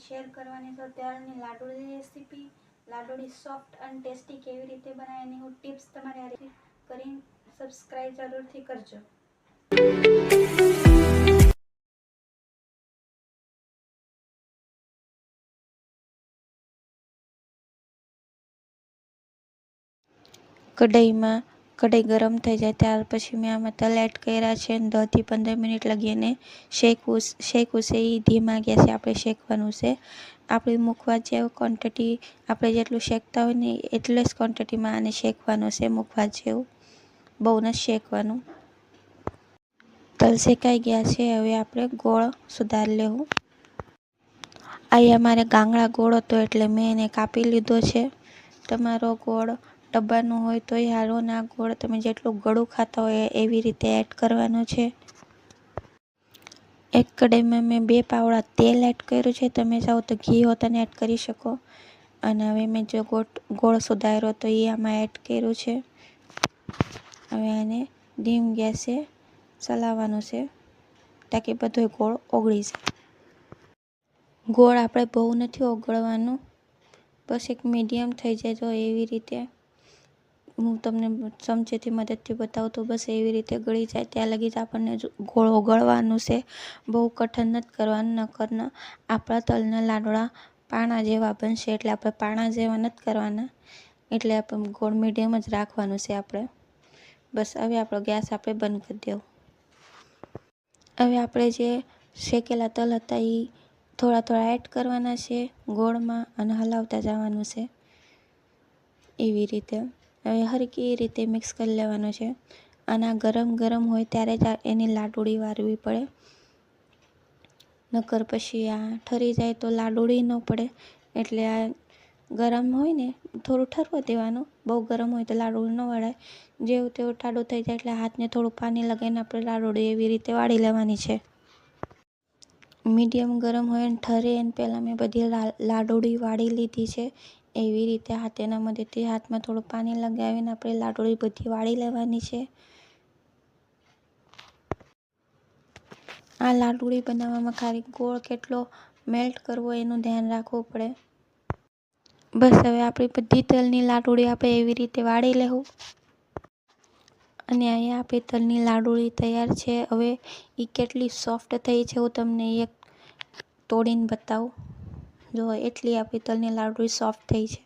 Share કરવાની છે ત્યારની લાડુળી recipe. લાડુળી soft અને ટેસ્ટી કેવી રીતે બનાવે એની હું ટિપ્સ તમારે આ કરીને સબસ્ક્રાઈબ જરૂરથી કરજો. કઢાઈ ગરમ થઈ જાય ત્યાર પછી મેં આમાં તલ એડ કર્યા છે અને 10 થી 15 મિનિટ લગીને શેકવું છે. એ ધીમા ગેસે આપણે શેકવાનું છે. આપણી મૂકવા જેવું ક્વોન્ટિટી આપણે જેટલું શેકતા હોય ને એટલે જ ક્વોન્ટિટીમાં આને શેકવાનું છે. મૂકવા જેવું બહુ નથી શેકવાનું. તલ શેકાઈ ગયા છે. હવે આપણે ગોળ સુધારી લેવું. અહીંયા મારે ગાંગડા ગોળ હતો એટલે મેં એને કાપી લીધો છે. તમારો ગોળ ડબ્બાનું હોય તોય હાલો. ના ગોળ તમે જેટલું ગળું ખાતા હોય એવી રીતે એડ કરવાનું છે. એક કઢાઈમાં મેં 2 પાવડા તેલ એડ કર્યું છે. તમે ચાહો તો ઘી હોતને એડ કરી શકો. અને હવે મેં જો ગોળ સુધાર્યો તો એ આમાં એડ કર્યું છે. હવે આને ધીમ ગેસે ચલાવવાનું છે તાકી બધો ગોળ ઓગળી જાય. ગોળ આપણે બહુ નથી ઓગળવાનું, બસ એક મીડિયમ થઈ જાય તો એવી રીતે હું તમને ચમચીથી મદદથી બતાવું તો બસ એવી રીતે ગળી જાય ત્યાં લગી જ આપણને ગોળ ઓગળવાનું છે. બહુ કઠણ નથી કરવાનું, નકરના આપણા તલના લાડવા પાણા જેવા બનશે. એટલે આપણે પાણા જેવા નથી કરવાના, એટલે આપણે ગોળ મીડિયમ જ રાખવાનું છે આપણે. બસ હવે આપણો ગેસ આપણે બંધ કરી દેવું. હવે આપણે જે શેકેલા તલ હતા એ થોડા એડ કરવાના છે ગોળમાં અને હલાવતા જવાનું છે એવી રીતે. હવે હરખી રીતે મિક્સ કરી લેવાનું છે. અને આ ગરમ હોય ત્યારે જ એની લાડુળી વારવી પડે, નકર પછી આ ઠરી જાય તો લાડુળી ન પડે. એટલે આ ગરમ હોય ને થોડું ઠરવા દેવાનું. બહુ ગરમ હોય તો લાડુળી ન વળાય. જેવું તેવું ઠાડું થઈ જાય એટલે હાથને થોડું પાણી લગાવીને આપણે લાડુળી એવી રીતે વાળી લેવાની છે. મીડિયમ ગરમ હોય અને ઠરે એને પહેલાં મેં બધી લાડુળી વાળી લીધી છે. એવી રીતે હાથેના મદદથી હાથમાં થોડું પાણી લગાવીને આપણે લાડુળી બધી વાળી લેવાની છે. આ લાડુળી બનાવવામાં ખાલી ગોળ કેટલો મેલ્ટ કરવો એનું ધ્યાન રાખવું પડે. બસ હવે આપણી બધી તલની લાડુળી આપણે એવી રીતે વાળી લેવું. અને અહીંયા આપણી તલની લાડુળી તૈયાર છે. હવે એ કેટલી સોફ્ટ થઈ છે હું તમને એક તોડીને બતાવું. જો એટલી આપણી તલની લાડુળી સોફ્ટ થઈ છે.